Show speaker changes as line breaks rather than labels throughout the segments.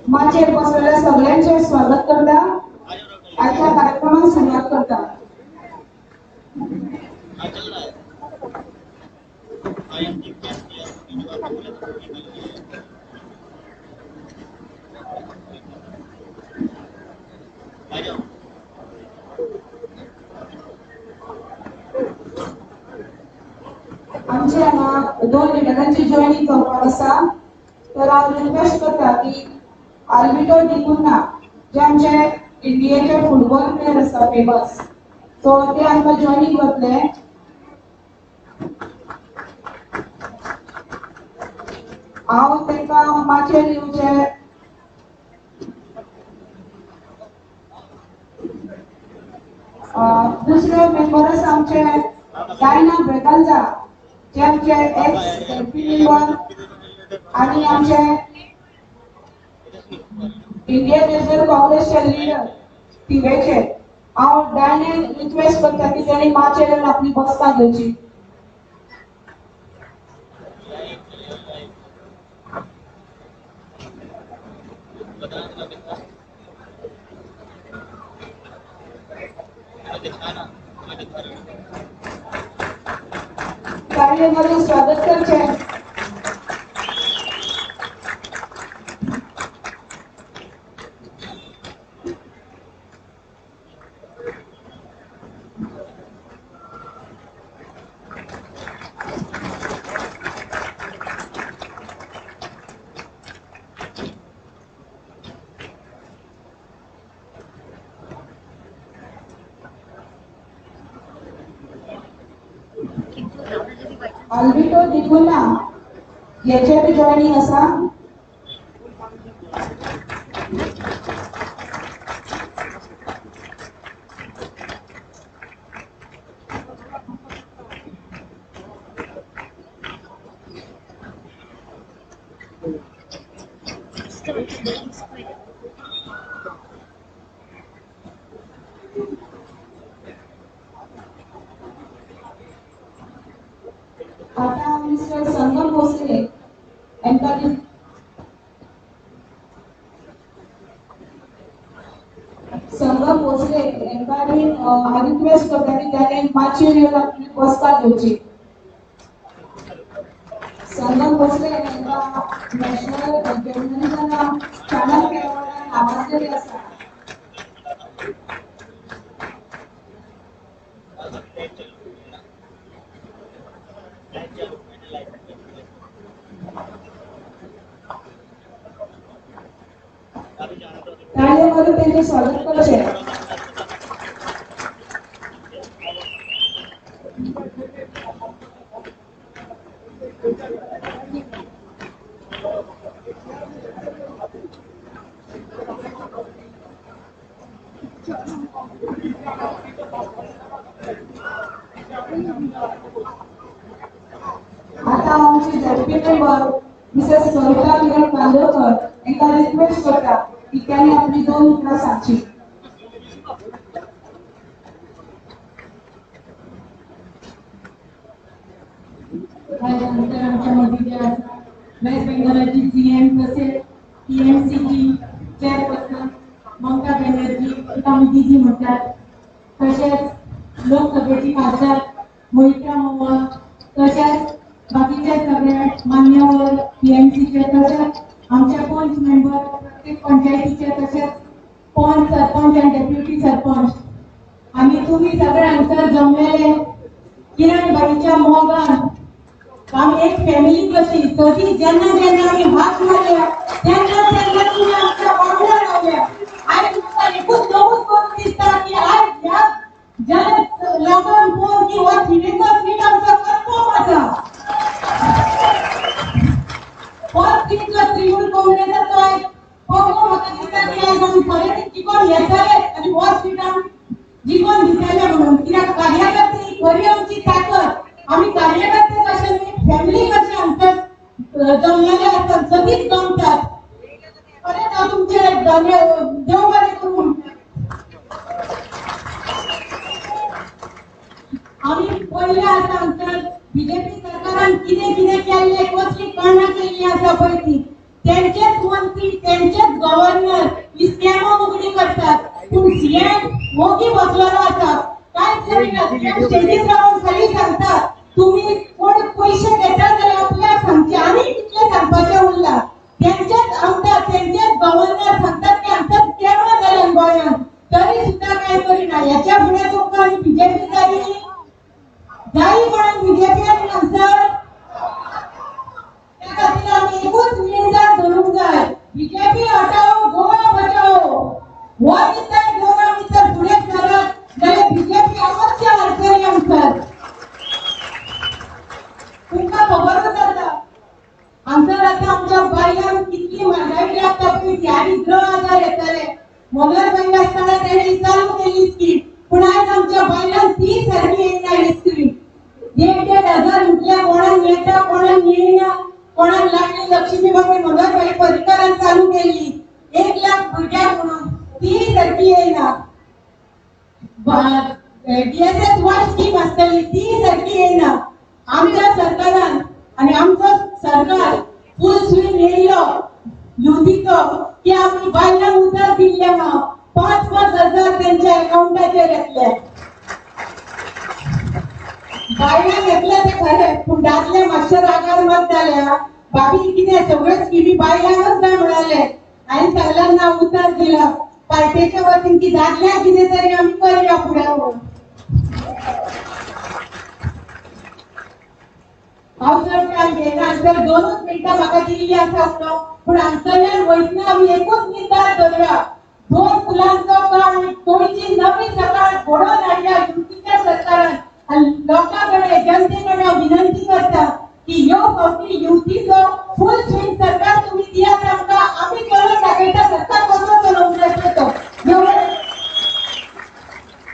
माझे बसलेल्या सगळ्यांचे स्वागत करता. आजच्या कार्यक्रमाला सुरुवात करता. आमचे हांगा 2 लिडरांची जॉईनिंग जावपाक आसा. तर हांव रिक्वेस्ट करता की आल्बिटो डिकुन्ना जे आमचे इंडियेचे फुटबॉल प्लेयर आसा फेमस, सो ते आमकां जॉईनिंग करतले. हांव तांकां माचयेर येवचे दुसरे मेंबर आसा आमचे डायना ब्रेगांजा जे आमचे एक्स मेंबर आणि आमचे इंडियन नॅशनल काँग्रेसचे लीडर तिवेचे. हांव डायनेक रिक्वेस्ट करता की तेणी माचयेर आपली बसका घेवची. कार्यक्रमाचे स्वागत करचे. आल्बिटो डिकुन्ना याचे बी जॉईनिंग आसा. आता मिस्टर संगम भोसले यांचा संगम भोसले यांचा रिक्वेस्ट करता की त्याने माचयेर येवन आपली बसका घेवची. संगम भोसले यांना नॅशनल जर्नलिझम चाणक्य अवॉर्डान नामांकित आसा. ताळे मारून त्यांचे स्वागत करचे. आता आमचे झडपी मेंबर मिसेस सविता किरण कांदोळकर यांना रिक्वेस्ट करता की त्यांनी आपली 2 उतरां सांगची.
आमच्या मध्ये वेस्ट बेंगॉलची सीएम तसेच टीएमसीची चेअरपर्सन ममता बॅनर्जी कमिटीजी म्हणतात, तसेच लोकसभेची खासदार मोहिता मोहोळ, तसेच बाकीचे सगळे मान्यवर टीएमसीचे, तसेच आमचे पंच मेंबर प्रत्येक पंचायतीचे, तसेच पंच सरपंच आणि डेप्युटी सरपंच आणि तुम्ही सगळे हांगसर जमलेले किरण बाईच्या मोगान आम्ही एक फॅमिली कशी कधी ज्यांना ज्यांना आम्ही हात मारले त्यांना त्यांना तुम्ही आमच्या बाजूला लावल्या. आणि तुमचा एकूच नमूद करून दिसता की आज या जन लोकांवर किंवा फिरेचा फीट आमचा करतो माझा पण तिथलं त्रिमूल काँग्रेसचा जमलेले असतात सगळीच जमतात. अरे ना तुमचे देव बरे करून. आम्ही पहिले आता आमच्या बीजेपी सरकारान किती केले कसली कारणा केली असा पळती. त्यांचेच मंत्री त्यांचेच गव्हर्नर ही स्कॅम उघडी करतात. पण सीएम मोदी बसलेला असा काय स्टेजीस राहून खाली सांगतात तुम्ही कोण पैसे देतात तर आपल्या सांगते आणि कितले सांगपाचे उरला. त्यांचेच आमदार त्यांचेच गव्हर्नर सांगतात की आमचा स्कॅम झाला गोंयांत तरी सुद्धा काय करीना. याच्या पुढे तुमका बीजेपी जाई म्हणून बीजेपी आणि नंतर त्या खातीर आम्ही एकूच निर्धार धरूंक जाय बीजेपी हटाओ गोवा बचाओ. हो दिसताय दोन आम्ही जर फुडें सरत जाल्यार बीजेपी अवश्य हारतली आमकां. तुमकां खबरच आसा आमच्या आता आमच्या बायलांक कितली महागाई लागता पळय ती आनी 10,000 येतले. मोदर बायल आसतना तेणी चालू केली स्कीम पूण आयज आमच्या बायलांक ती सारकी येयना ही स्कीम. 1,500 म्हटल्यार कोणाक मेळटा कोणाक मेळना. कोणाक लागली लक्ष्मी बाबा मोदर बाई परिकारान चालू केली 1 लाख भुरग्यांक म्हणून ती सारकी येयना. DSS वाय स्कीम आसतली ती सारकी येयना. आमच्या सरकारान आणि आमचो सरकार फुल स्विंग येयलो युतीचो की आमी बायलांक उतर दिल्ले हा 5-5 हजार त्यांच्या अकाउंटाचेर येतले. बायलांक येतले ते खरे पूण दादले मातशे रागार मत जाल्या बाबी कितें सगळे स्किमी बायलांकच जाय म्हणाले. हांवें सगळ्यांना उतर दिला पार्टीच्या वतीन की दादल्या कितें तरी आमी करया फुडें वचून. हांव चड टायम घेयना तर 2 मिनटां म्हाका दिल्ली आसा पूण हांगसरल्यान वयतना आमी एकूच निर्धार धरया 2 फुलांचो काळ गोंयची नवी सकाळ घडोवन हाडल्या युतीच्या सरकारान. आनी लोकां कडेन जनते कडेन विनंती करता की ह्यो फावटी युतीचो फुल स्विंग सरकार तुमी दियात आमकां आमी करून दाखयता सरकार कसो चलोवंक जाय तो.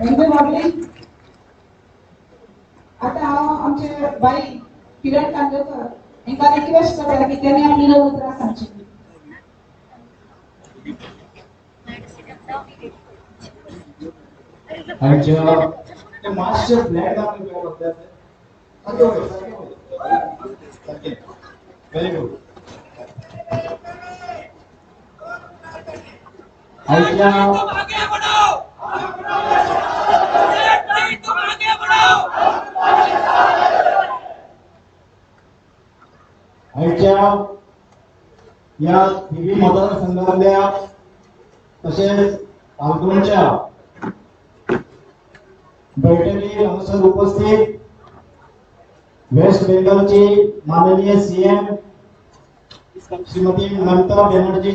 थँक्यू बाबली. आता हांव आमचे बाई किरण कांदोळकर हांकां रिक्वेस्ट करता की तेणी आपली उतरां सांगची.
आमच्या मास्टर प्लॅन आपण काय करतात व्हेरी गुड. या तिन्ही मतदारसंघातल्या तसेच पालघरच्या बैठकी अनुसार उपस्थित वेस्ट बेंगॉलची माननीय सीएम श्रीमती ममता बनर्जी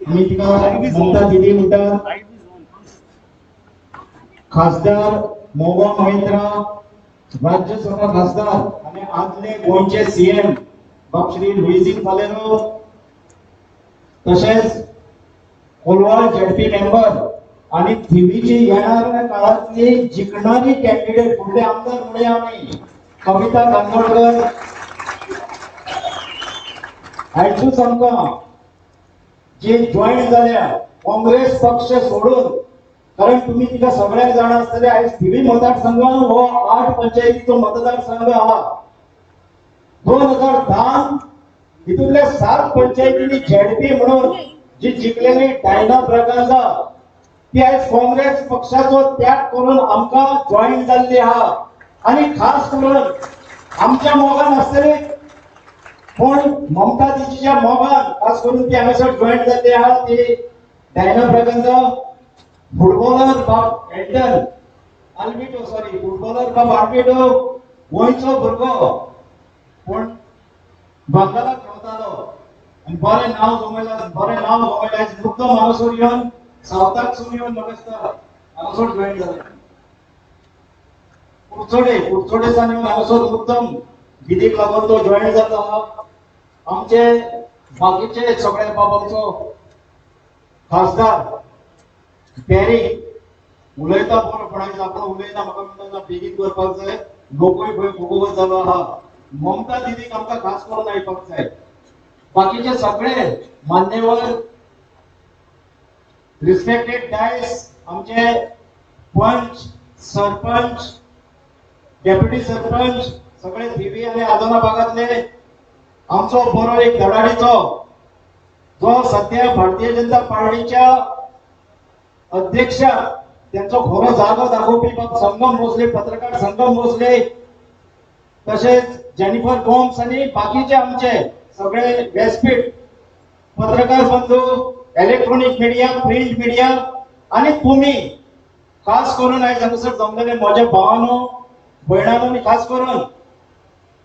मी तिका ममता दीदी म्हणतात. खासदार मोहन महेंद्रा राज्यसभा खासदार आणि आदले गोंयचे सीएम बाप श्री लुईजी फालेरो तसेच कोलवाड जेडपी मेंबर आणि थिवीची येणाऱ्या काळातली जिंकणारी कॅन्डिडेट पुढे आमदार म्हणून आम्ही कविता कांदोळकर आयजूच आमकां जे जॉईन झाल्या काँग्रेस पक्ष सोडून कारण तुम्ही तिका सगळ्यांक जाणा आसतले आयज थिवी मतदारसंघान हो 8 पंचायतीचो मतदारसंघ आहा. 2010 हितूंतले 7 पंचायतींनी झेडपी म्हणून जी जिंकलेली डायना ब्रागांझा ती आयज काँग्रेस पक्षाचो त्याग करून आमकां जॉईन जाल्ली आहा. आणि खास करून आमच्या मोगान आसतली पण ममता दीदीच्या मोगान खास करून ती हांगासर जॉईन जाल्ली आहा ती डायना ब्रागांझा फुटबॉलर बाब एल्टन आल्बिटो फुटबॉलर बाब आल्बिटो गोंयचो भुरगो पण बंगालाक खेळतालो आणि बरें नांव जमयलें मुद्दम हांगासर येवन सावथाकसून येवन म्हाका दिसता हांगासर जॉईन जालें. कुडचोडेसान येवन हांगासर मुद्दम विधीक लागून तो जॉईन जाता. आमचे बाकीचे सगळे बाब आमचो खासदार पेरी उलयता बरो पण आयज आपण उलयना म्हाका म्हणटा बेगीन करपाक जाय लोकूय भंय खूब जालो आहा. ममता दीदीक आमकां खास करून आयकपाक जाय बाकीचे सगळे मान्यवर रिस्पेक्टेड डायस आमचे पंच सरपंच डेप्युटी सरपंच सगळे भिवी आणि आदोना भागातले आमचो बरो एक धडाडीचो जो सध्या भारतीय जनता पार्टीच्या अध्यक्ष त्यांचा खरो जागो दाखोवपी संगम भोसले पत्रकार संगम भोसले तसेच जेनिफर गोम्स आणि बाकीचे आमचे सगळे व्यासपीठ पत्रकार बंधू इलेक्ट्रॉनिक मीडिया प्रिंट मीडिया आणि तुम्ही खास करून आयज हांगासर जमलेले माझ्या भावानो भयणानो आणि खास करून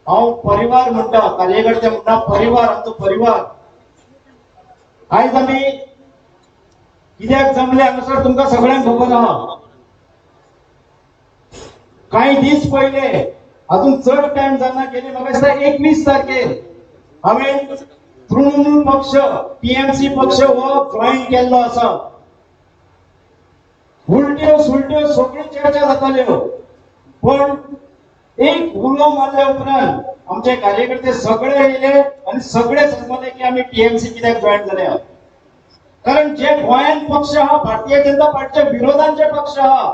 हांव परिवार म्हणटा कार्यकर्ते म्हणटा परिवार आमचो परिवार आयज आमी कित्याक जमले हांगासर तुमकां सगळ्यांक खबर आहा काही दीस पहिले अजून चड टाइम जाना गेले म्हाका दिसता 21 तारखेर हांवें तृणमूल पक्ष टीएमसी पक्ष हो जॉईन केल्लो आसा उलट्यो सुलट्यो सगळी चर्चा जाताल्यो पण एक उलो मारल्या उपरांत आमचे कार्यकर्ते सगळे येयले आणि सगळे सांगले की आम्ही टीएमसी कित्याक जॉईन जाले कारण जे गोंयान पक्ष हा भारतीय जनता पार्टीच्या विरोधांचे पक्ष हा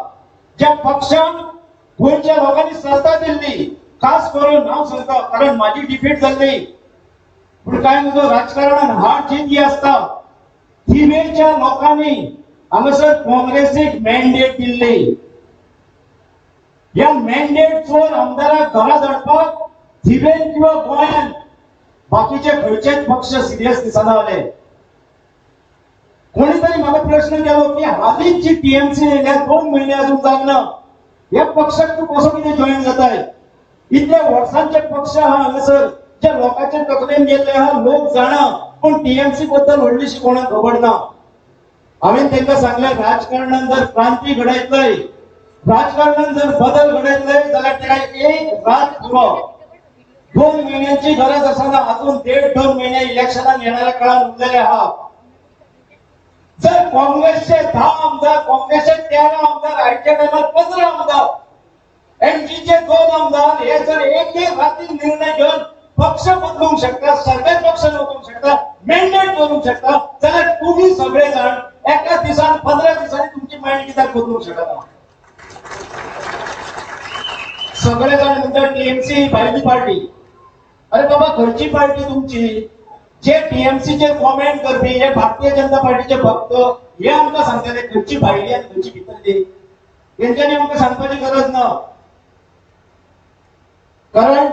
ज्या पक्षान गोंयच्या लोकांनी सत्ता दिल्ली खास करून हांव सांगता कारण माझी डिफीट जाल्ली पण काय म्हणतो राजकारणात हार जीत ही असता थिवेच्या लोकांनी हांगासर काँग्रेसीक मॅन्डेट दिल्ली या मॅन्डेट चोर आमदाराक घरा धाडपाक थिवेन किंवा गोंयान बाकीचे खंयचेच पक्ष सिरियस दिसना जाले कोणी तरी म्हाका प्रश्न केलो की हालींच जी टीएमसी येयल्या 2 म्हयने अजून जावना या पक्षाक तूं कसो कितें जॉईन जाताय इतल्या वर्सांचे पक्ष हा हांगासर ज्या लोकांच्या तकलेन गेल्ले हा लोक जाणा पण टीएमसी बद्दल व्हडलीशी कोणाक खबर ना हांवें तांकां सांगलें राजकारणान जर क्रांती घडयतलय राजकारणान जर बदल घडयतलय जाल्यार तेका एक रात पुरो 2 म्हयन्यांची गरज आसना अजून 1.5-2 म्हयने इलेक्शनान येणाऱ्या काळात उरलेले आहा जर काँग्रेसचे 10 आमदार काँग्रेसचे 13 आमदार आयच्या टायमार 15 आमदार एनडीचे 2 आमदार हे जर एक राती निर्णय घेऊन पक्ष बदलूंक शकता सरकार पक्ष बदलूंक शकता मॅन्डेट करूंक शकता जाल्यार तुम्ही सगळे जाण एका दिसान 15 दिसांनी तुमची माइंड कित्याक बदलूंक शकना सगळे जाण म्हणतात टीएमसी भायली पार्टी अरे बाबा खंयची पार्टी तुमची जे टीएमसी चे कॉमेंट करपी हे भारतीय जनता पार्टीचे भक्त हे आमकां सांगतले खंयची भायली आनी खंयची भितरली तेंच्यांनी आमकां सांगपाची गरज ना कारण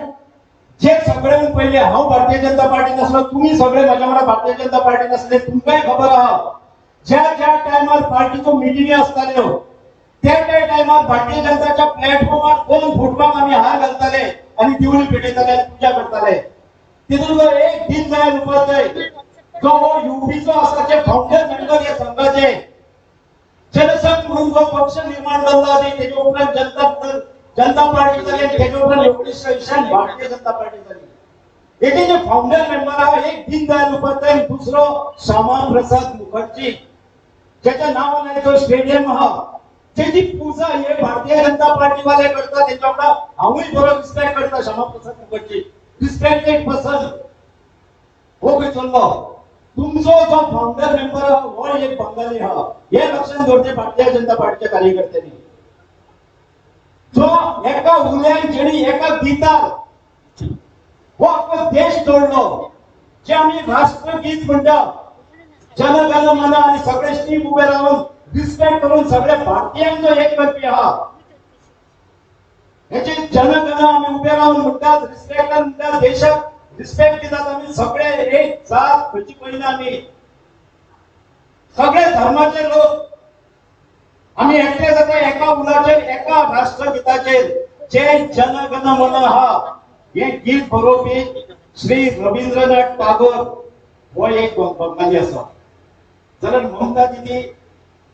जे सगळ्यांत पहिले हांव भारतीय जनता पार्टीन आसलो तुम्ही सगळे म्हाज्या वांगडा भारतीय जनता पार्टीन आसले तुमकांय खबर आहा ज्या ज्या टायमार पार्टीच्यो मिटिंगी आसताल्यो त्या त्या टायमार भारतीय जनताच्या प्लॅटफॉर्मार 2 फुटपाक आमी हार घालताले आनी दिवळी पेटयताले आनी पुजा करताले तितून जो एक दीनदयाल उपाध्याय जो हो युपीचो आसा जे फाउंडर मेंबर या संघाचे जनसंघ म्हणून जो पक्ष निर्माण जाल्लो आनी तेजे उपरांत जनता पार्टी जाली आनी तेजे उपरांत 1960 भारतीय जनता पार्टी जाली तेजे जे फाउंडर मेंबर आहा एक दीनदयाल उपाध्याय दुसरो श्यामा प्रसाद मुखर्जी ज्याच्या नावान जो स्टेडियम आहा तेजी पूजा हे भारतीय जनता पार्टी वाले करता तेच्या वांगडा हांवूय बरो रिस्पेक्ट करता श्यामा प्रसाद मुखर्जी रिस्पेक्टेड पर्सन हो खंय चल्लो तुमचो जो फाउंडर मेंबर हो एक बंगाली हा हे लक्षात दवरचे भारतीय जनता पार्टीच्या कार्यकर्त्यांनी जो एका उल्यान जेणी एका गितार हो अख्खो देश जोडलो जे आम्ही राष्ट्रगीत म्हणटा जनगण मन आणि सगळे स्टीप उभे राहून रिस्पेक्ट करून सगळे भारतीयांचो एक करपी आहा याचे जनगण आम्ही उभे राहून म्हणतात रिस्पेक्ट म्हणतात देशात रिस्पेक्ट दितात आम्ही सगळे एक जात खंयची पळयना आम्ही सगळे धर्माचे लोक आम्ही एकटे जाता एका उलाचेर एका राष्ट्रगीताचेर जे जनगण मन आहा हे गीत बरोवपी श्री रवींद्रनाथ टागोर हो एक बंगाली आसा जाल्यार ममता दिदी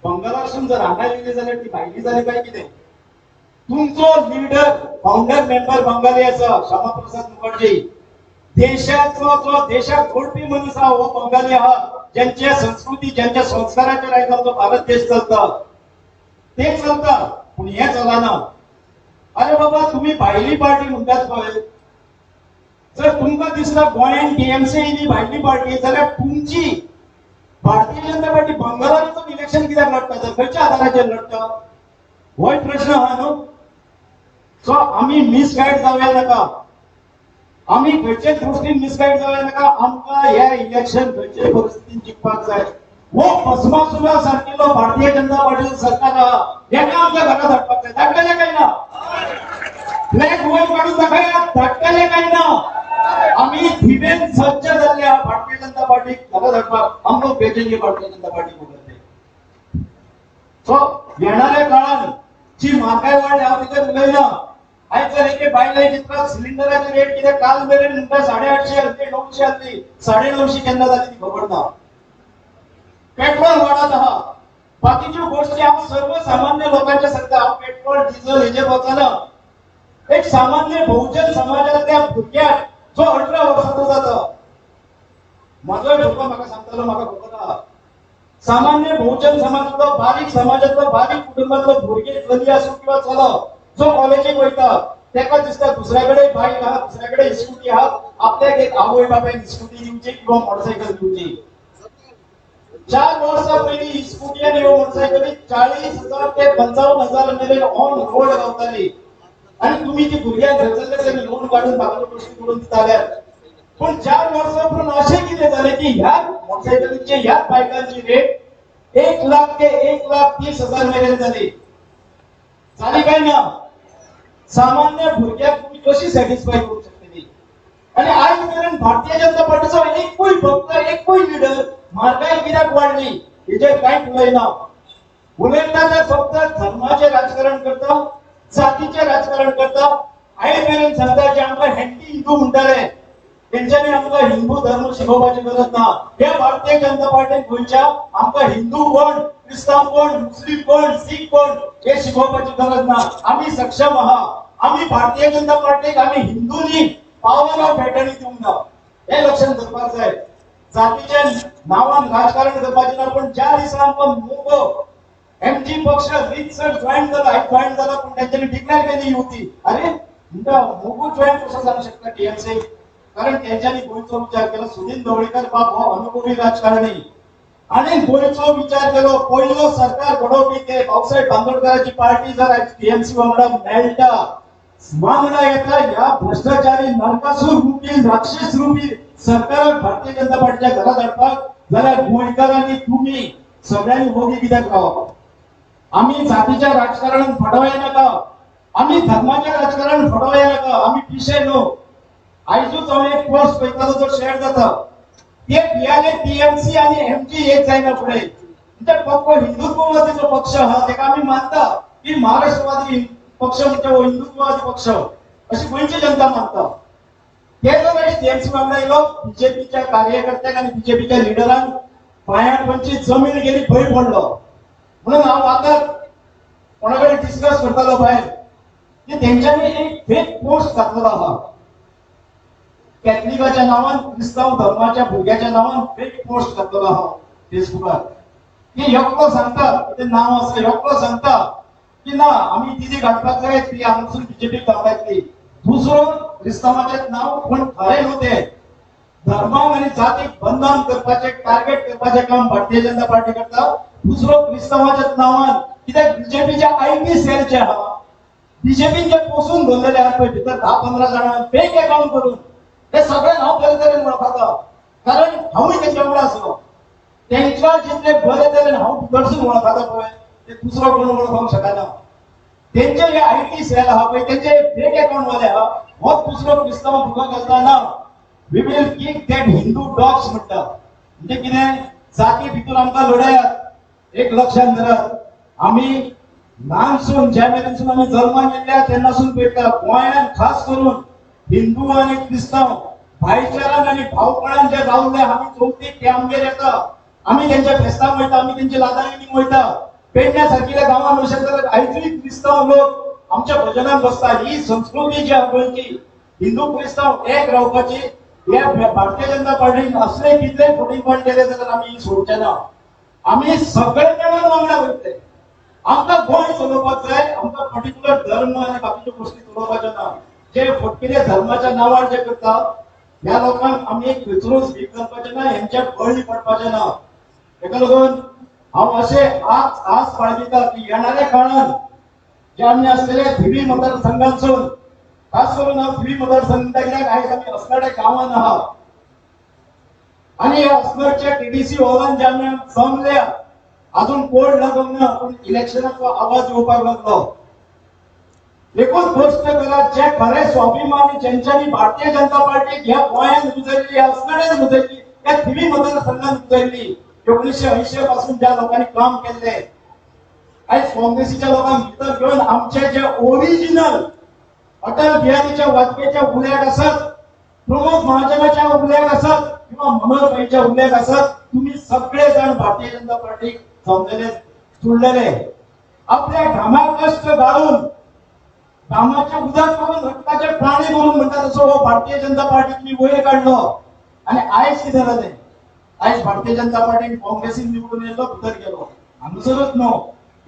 बंगालासून जर हांगा येयली जाल्यार ती भायली जाली काय कितें तुमचो लीडर फाउंडर मेंबर बंगाली आसा श्यामा प्रसाद मुखर्जी देशाचो जो देशाक घडपी मनीस आहा हो बंगाली आहा ज्यांच्या संस्कृती ज्यांच्या संस्काराचेर आयज आमचो भारत देश चलता ते चलता पूण हे चलना अरे बाबा तुम्ही भायली पार्टी म्हणटात पळय जर तुमकां दिसता गोंयांत टीएमसी ही भायली पार्टी जाल्यार तुमची भारतीय जनता पार्टी बंगालाचो इलेक्शन कित्याक लढता तर खंयच्या आधाराचेर लढता हो प्रश्न आहा न्हू. सो आमी मिसगायड जावया नाका, आमी खंयच्याच गोष्टीन मिसगायड जावया नाका. आमकां हे इलेक्शन खंयच्याय परिस्थितीन जिखपाक जाय. हो भस्मासुरा सारकिल्लो भारतीय जनता पार्टीचो सरकार आहा हेका आमच्या घरा धाडपाक जाय. धाडटले काय ना? फ्लॅग वयर काढून दाखया, धाडटले काय ना? आम्ही धिबेन सज्ज झाले आहात भारतीय जनता पार्टी घरा धाडपाक. आमकां भेटेली भारतीय जनता पार्टी बघते. सो येणाऱ्या काळात जी म्हारगाय वाडली हांव तितून उलयना. आयज जर एके बायले चित्रात सिलिंडराची रेट कितें काल मेरेन म्हणटा 850 आसली 900 आसली 950 केन्ना जाली ती खबर ना. पेट्रोल वाडत आहा, बाकीच्यो गोष्टी हांव सर्वसामान्य लोकांचे सांगता. हांव पेट्रोल डिझेल हेजेर वचना. एक सामान्य बहुजन समाजातल्या भुरग्याक जो 18 वर्साचो जाता, माझो भुरगो म्हाका सांगतालो म्हाका खबर आहा. सामान्य बहुजन समाजातलो बारीक समाजातलो बारीक कुटुंबातलो भुरगे चली आसूं किंवा चलो जो कॉलेजीक वयता तेका दिसता दुसऱ्याकडे बाईक आहा, दुसऱ्याकडे स्कूटी आहा, आपल्याक एक आवय बापायन स्कूटी दिवची किंवा मोटरसायकल दिवची. 4 वर्सां पयलीं स्कूटी आनी मोटरसायकली 40,000 ते 55,000 मेरेन ऑन रोड गावताली. आणि तुम्ही ती भुरग्यांक घरचल्ले लोन काढून बाकीच्यो गोष्टी करून दिताले. पण 4 वर्सांपूर्वी अशें कितें जालें की ह्या मोटरसायकलींची ह्या बायकांची रेट 1 लाख ते 1,30,000 मेरेन जाली. जाली काय ना? सामान्य भुरग्याक तुम्ही कशी सॅटिस्फाय करू शकतली? आणि आज मेरेन भारतीय जनता पार्टीचो एकूय भक्त एकूय लिडर म्हारगाय कित्याक वाडली हेजेर कांयच उलयना. उलयता ते फक्त धर्माचें राजकारण करता, जातीचे राजकारण करता. आयज मेरेन सांगता जे आमकां हँटी हिंदू म्हणटाले तेंच्यांनी आमकां हिंदू धर्म शिकोवपाची गरज ना. हे भारतीय जनता पार्टीन गोंयच्या आमकां हिंदू कोण, क्रिस्तांव कोण, मुस्लीम कोण, सीख कोण हे शिकोवपाची गरज ना. आमी सक्षम आहा. आमी भारतीय जनता पार्टीक आमी हिंदूंनी पावलां भेटणी दिवंक ना. हे लक्षात दवरपाक जाय. जातीच्या नांवान राजकारण करपाचें ना. पण ज्या दिसा आमकां मोगो एमजी पक्ष रीतसर जॉईन झाला जॉईन झाला पण त्यांच्यानी डिक्लेअर केली होती. अरे म्हणटा मोगू जॉईन कसं जाऊ शकता टीएमसी? कारण त्यांच्यानी गोंयचो विचार केलो. सुनील ढवळीकर बाब हो अनुभवी राजकारणी आणि गोंयचो विचार केलो. पयलो सरकार घडोवपी ते भाऊसाहेब बांदोडकरांची पार्टी जर टीएमसी वांगडा मेळटा वांगडा येता ह्या भ्रष्टाचारी नरकासूर रूपी राक्षस रूपी सरकाराक भारतीय जनता पार्टीच्या घरात हाडपाक जाल्यार गोंयकारांनी तुम्ही सगळ्यांनी मोगी कित्याक रावप? आम्ही जातीच्या राजकारणात फडवया नाका, आम्ही धर्माच्या राजकारण फडवया नाका. आम्ही पिशे न्हू. आयजूच हांव एक पोस्ट पळयतालो जो शेअर जाता ते पियाले टीएमसी आणि एमजी एक जायना फुडें. म्हणजे पक्को हिंदुत्ववादीचो पक्ष आहा तेका आमी मानता की महाराष्ट्रवादी पक्ष म्हणजे हो हिंदुत्ववादी पक्ष अशी गोंयची जनता मानता. ते जर टीएमसी वांगडा येयलो बीजेपीच्या कार्यकर्त्यांक आनी बीजेपीच्या लिडरांक पांयार पंची जमीन गेली भंय पडलो. म्हणून हांव आतां कोणाकडे डिस्कस करतालो भायर की तेंच्यांनी एक फेक पोस्ट घातलेलो आहा. कॅथलिकाच्या नावान क्रिस्तांव धर्माच्या भुरग्याच्या नावान फेक पोस्ट घातलेलो आहा फेसबुकार. की एकलो सांगता ते नाव आसा एकलो सांगता की ना आमी दिदी घालपाक जाय ती हांगसून बीजेपीक धांवडायतली. दुसरो क्रिस्तांवाचें नाव पण खरें न्हू तें. धर्माक आनी जातीक बंधन करपाचें टार्गेट करपाचें काम भारतीय जनता पार्टी करता. दुसरो क्रिस्तांवाच्या नावान कित्याक बीजेपीच्या आयटी सेलचे आहा बीजेपीन जे पोसून दवरलेले आहात पळय भितर 10-15 जाणां फेक अकाउंट करून हे सगळे हांव बरे तरेन वळखता. कारण हांवूय तेंच्या वांगडा आसलो. तेंच्या जितले बरे तरेन हांव भितरसून वळखता पळय ते दुसरो कोण वळखूंक शकना. तेंचे जे आयटी सेल आहा पळय तेंचे फेक अकाउंट वाले आहा हो दुसरो क्रिस्तांव भुरगो घालता ना. We will kick that Hindu dogs म्हणटा. म्हणजे कितें जाती भितर आमकां लढयात. एक लक्षात धरात आम्ही ल्हानसून ज्या मेरेनसून आम्ही जल्माक येयल्या तेन्नासून पळयता गोंयांत खास करून हिंदू आणि क्रिस्तांव भाईचारान आणि भावपणान जे रावले आमी चवथीक ते आमगेर येता. आमी तेंच्या फेस्तांक वयता आमी तेंच्या लादांनी वयता. पेडण्या सारकिल्या गांवांत वचत जाल्यार आयजूय क्रिस्तांव लोक आमच्या भजनांत बसता. ही संस्कृती जी आहा गोंयची हिंदू क्रिस्तांव एक रावपाची हे भारतीय जनता पार्टीन असले कितले फुटींगपण केले जाल्यार आमी सोडचे ना. आम्ही सगळे मेळून वांगडा वयतले. आमकां गोंय चलोवपाक जाय. आमकां पर्टिक्युलर धर्म आनी बाकीच्यो गोष्टी चलोवपाच्यो ना. जे फटकिरे धर्माच्या नावार जे करता ह्या लोकांक आम्ही खंयसरूच भीक घालपाचे ना, यांच्या बळी पडपाचे ना. ताका लागून हांव अशे आस बाळगिता की येणाऱ्या काळात जे आम्ही असलेले धिवी मतदारसंघांसून खास करून हांव धिवी मतदारसंघात कित्याक आयज आमी अस्नाडे गांवांत आहा आणि या अस्नाडच्या टीडीसी हॉलान जे आमी जमल्या अजून कोड लागूंक ना, पूण इलेक्शनाचो आवाज येवपाक लागलो. एकूच गोष्ट करा, जे खरे स्वाभिमानी ज्यांच्यानी भारतीय जनता पार्टी ह्या गोंयांत गुजरली, ह्या अस्नाड्यात गुजरली, त्या धिवी मतदारसंघात गुजरली. 1980 पासून ज्या लोकांनी काम केले, आज काँग्रेसीच्या लोकांक भितर घेऊन आमचे जे ओरिजिनल अटल बिहारीच्या वाजपेयीच्या उल्लेख असत, प्रमोद महाजनाच्या उल्लेख असत किंवा मनोहरभाईच्या उल्लेख असत, तुम्ही सगळे जण भारतीय जनता पार्टी जमलेले जुळलेले. आपल्या घामाक कष्ट घालून कामाचे उदक करून रक्ताचे प्राणी करून म्हणतात तसं हो भारतीय जनता पार्टीत वयर काढलो. आणि आयज कितें जालें, आयज भारतीय जनता पार्टीन काँग्रेसीन निवडून येयलो, भितर गेलो. हांगसरूच न्हू,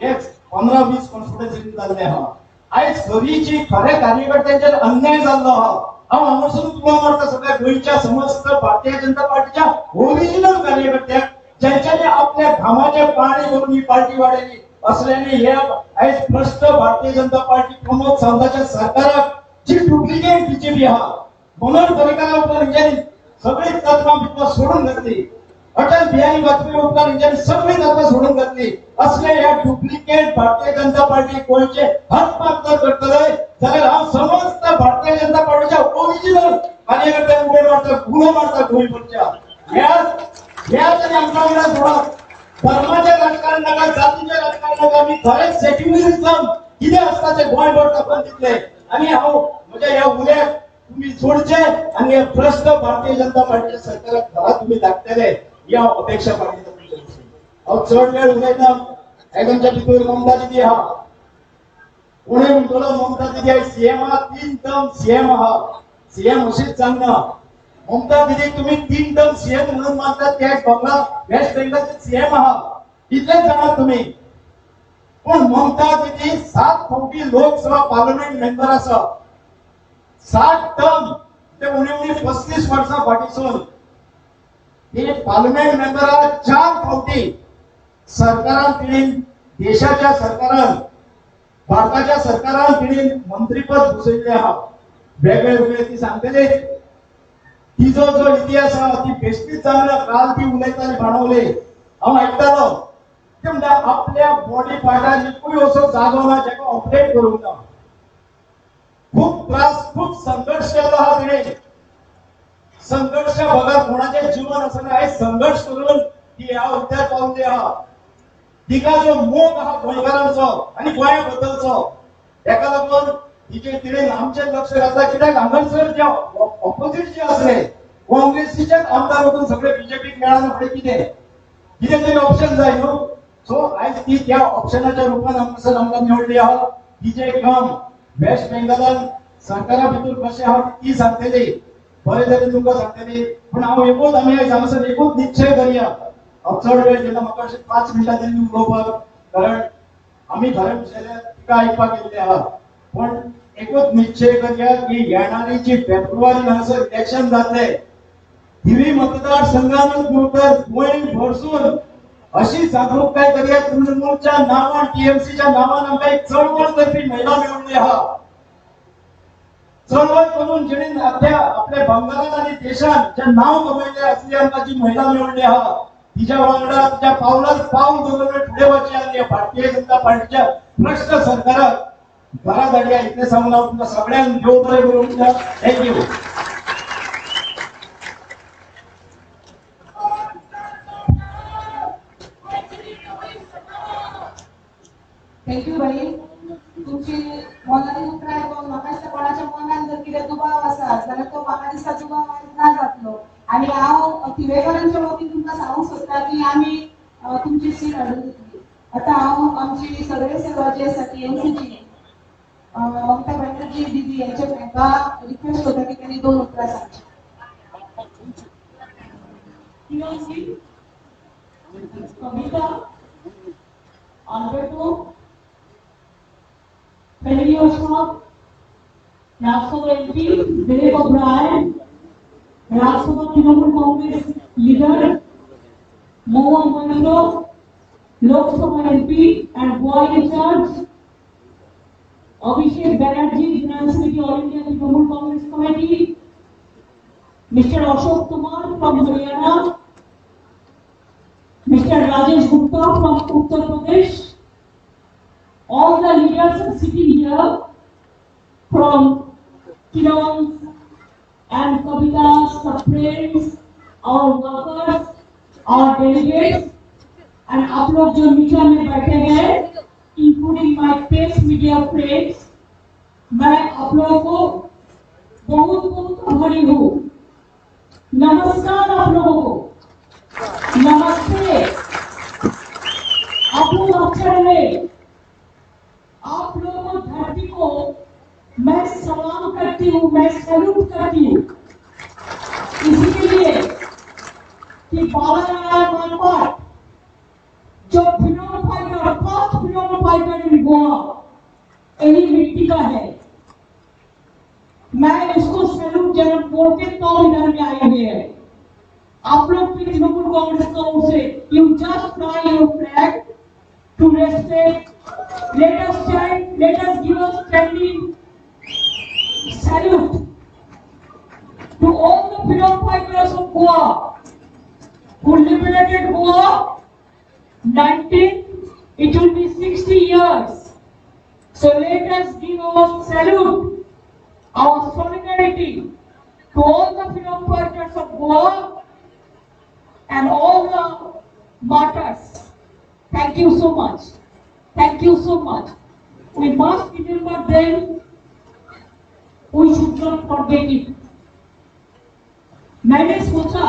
एक 15-20 कॉन्स्टिट्युएन्सी जाल्ले आहा. आयज खरीची खरे कार्यकर्त्यांचेर अन्याय जाल्लो आहा. हांव हांगसरूच उलो मारता सगळ्या गोंयच्या समस्त भारतीय जनता पार्टीच्या ओरिजिनल कार्यकर्त्यांक, ज्यांच्यानी आपल्या घामाचे पाणी करून ही पार्टी वाडयली. असल्याने हे आयज भ्रष्ट भारतीय जनता पार्टी प्रमोद सावंताच्या सरकाराक जी डुप्लिकेट बीजेपी आहा, मनोहर पर्रीकरा उपरांत हेंच्यांनी सगळी तत्वां बित्वां सोडून घातली. अटल बिहारी वाजपेयी उपरांत हेंच्यांनी सगळी तत्वां सोडून घातली. असले ह्या डुप्लिकेट भारतीय जनता पार्टी गोंयचे हकपाक जर करतले जाल्यार हांव समस्त भारतीय जनता पार्टीच्या ओरिजिनल कार्यकर्त्यांक उडे मारता, गुनो मारता गोंयभरच्या. ह्या तरी आमच्या वांगडा जोडात. धर्माचे राजकारण नका, जातीचे राजकारण नका, आम्ही खरेच सेक्युलरिझम कितें आसता ते गोंयभर दाखोवन दितले. आणि हांव म्हज्या ह्या उल्लेख तुम्ही जोडचे आणि हे भ्रष्ट भारतीय जनता पार्टीच्या सरकाराक घरा तुम्ही धाडटले या अपेक्षा बाळगिता तुमचे. हांव चड वेळ उलयना. आयदनच्या भितर ममता दिदी आहा, कोणें म्हणटलो ममता दिदी आयज सीएम आहा, 3 टर्म सीएम आहा. सीएम अशीच सांगना. ममता दिदी तुम्ही 3 टर्म सीएम म्हणून मानतात, त्या बंगाल वेस्ट बेंगॉलचे सीएम आहा, इतलेच जाणात तुम्ही. पण ममता दिदी 7 फावटी लोकसभा पार्लमेंट मेंबर आसा. 7 टर्म ते उणी 35 वर्सां फाटीसून ते पार्लमेंट मेंबर आहा. 4 फावटी सरकारान तिणेन, देशाच्या सरकारान, भारताच्या सरकारान तिणेन मंत्रीपद भुसयल्ले आहा. वेगळे वेगळे ती सांगतले तिजो जो इतिहास आहा ती बेश्टीच जावना. काल ती उलयताली बाणवले, हांव आयकतालो ते म्हणटा आपल्या बॉडी पार्टार एकूय असो जागो ना जेका ऑपरेट करूंक ना. खूप त्रास, खूप संघर्ष केलो आहा तिणेन. संघर्ष बघा, कोणाचे जीवन असना हे संघर्ष करून ती ह्या हुद्द्यार पावली आहा. तिका जो मोग आहा गोंयकारांचो आणि गोंया बद्दलचो, तेका लागून तिचे तिणेन आमचेर लक्ष घातला. कित्याक हांगासर जे ऑपोजिट जे असले काँग्रेसीचे आमदार वचून सगळे बीजेपीक मेळाना फुडें कितें तरी ऑप्शन जाय न्हू. सो आयज ती त्या ऑप्शनाच्या रुपान हांगासर आमकां निवडली आहा. तिचे काम वेस्ट बेंगॉलान सरकारा भितर कशें आहा ती सांगतली, बरें जालें तुमकां सांगतली. पूण हांव एकूच आमी आयज हांगासर एकूच निश्चय करया. हांव चड वेळ घेता, म्हाका अशें 5 मिनटां तरी उलोवपाक, कारण आमी खरें म्हणलें तिका आयकपाक येयल्ले आहा. पण एकूच निश्चय करया की येणारी जी फेब्रुवारी हांगासर इलेक्शन जातले, धिवी मतदारसंघांत गोंय भरसून अशी जागृताय करया. तृणमूलच्या नावान, टीएमसीच्या नावान आमकां एक चळवळ करपी महिला मेळ्ळी आहा. चळवळ करून जेणे आपल्या बंगालात आणि देशात जे नाव कमयले असली आमकां जी महिला मेळ्ळी आहा, तिच्या वांगडा तिच्या पावलार पावल दवरून फुडें वचचें आनी भारतीय जनता पार्टीच्या भ्रष्ट सरकाराक घरा धाडया. इतलें सांगून हांव तुमकां सगळ्यांक देव बरें करूं दिता. थँक्यू.
थँक्यू भाई. तुमची मोलाची उतरां आयकून म्हाका दिसता कोणाच्या मनान जर कितें दुबाव आसा जाल्यार तो म्हाका दिसता दुबाव आयज ना जातलो. आणि हांव तिवेकरांच्या वतीन तुमकां सांगूंक सोदता की आमी तुमची सीट हाडून दितली. आतां हांव आमची सगळे सेवा जी आसा टीएमसीची ममता बॅनर्जी दिदी यांच्या तांकां रिक्वेस्ट करता की त्यांनी 2 उतरां सांगची.
कविता Alberto, Freddy Oswald, Rajya MP Dilip O'Brien, Rajya Trinamool Congress leader Moa Moindro, Lok Sabha MP and Goa in charge Abhishek Banerjee, Finance Committee, All India Trinamool Congress Committee, Mr. Ashok Kumar from Haryana, Mr. Rajesh Gupta from Uttar Pradesh, all the leaders are sitting here from Kiran and Kavitas, the friends, our workers, our delegates, and आप लोग जो media में बैठे हैं, including my press media friends, मैं आप लोगों को बहुत बहुत आभारी हूँ। नमस्कार आप लोगों को, नमस्ते। आप लोग अच्छे रहे, आप लोगों धरती को मैं सलाम करती हूँ, मैं सैल्यूट करती हूँ, इसी के लिए कि बालाराम मानपाट जो freedom fighter, first freedom fighter in Goa, यही मिट्टी का है। मैं उसको सैल्यूट जन्म बोल के तो इधर में आए हुए हैं। आप लोग भी तृणमूल कांग्रेस की ओर से you just fly your flag to respect, let us stand, let us give a standing salute to all the freedom fighters of Goa who liberated Goa. 19, it will be 60 years. So let us give our salute, our solidarity to all the freedom fighters of Goa and all the martyrs. Thank you so much. Thank you so much. We must remember them. We should not forget it. मैंने सोचा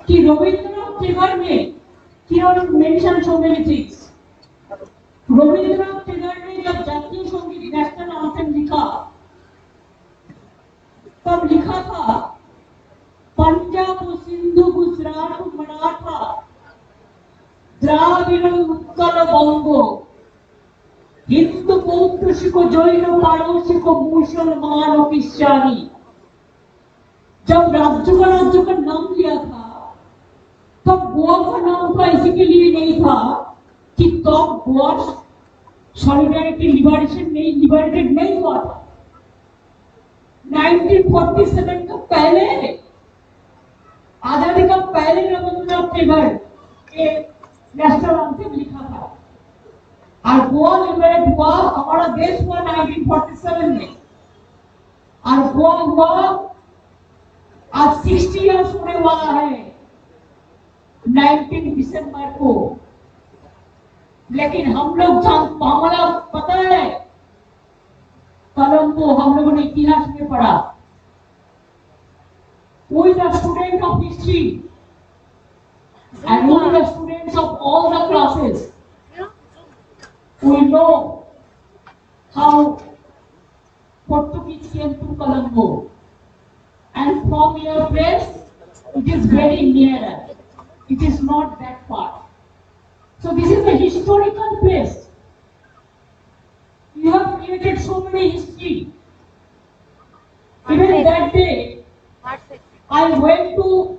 कि रविंद्रनाथ टैगोर ने किरण mention so many things. Rabindranath Tagore ने जब जातीय संगीत national anthem लिखा, तब लिखा था पंजाब सिंधु गुजरात मराठा द्राविड़ उत्कल बंगो हिंदू बौद्ध सिख जैन पारसी को मुसलमान और क्रिश्चियनी। जब राज्य का नाम लिया था तब गोवा का नाम था इसी के लिए नहीं था कि तो गोवा सॉलिडारिटी लिबरेशन नहीं, लिबरेटेड नहीं हुआ था। 1947 का पहले, आजादी का पहले रविंद्रनाथ टैगोर ने नेशनल एंथम लिखा था और गोवा लिबरेट हुआ, हमारा देश हुआ 1947 में और गोवा हुआ आज 60 इयर्स होने वाला है 19 दिसंबर को। लेकिन हम लोग हमारा पता है कलम हम लोगों ने इतिहास में पढ़ा। Who is a student of history and who is the students of all the classes? We know how Portuguese came to Colombo, and from your place, it is very near. It is not that far. So this is a historical place. You have created so many history. Even that day, I went to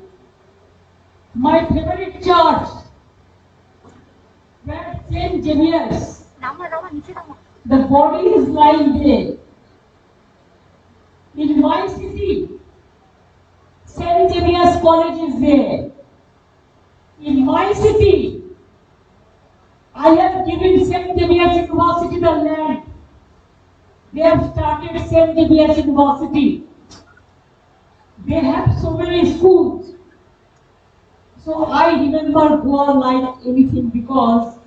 my favorite church, where Saint Xavier's. The body is lying there. In my city, Saint Xavier's College is there. In my city, I have given Saint Xavier's University the land. They have started Saint Xavier's University. They have so many schools. So I remember Goa like anything because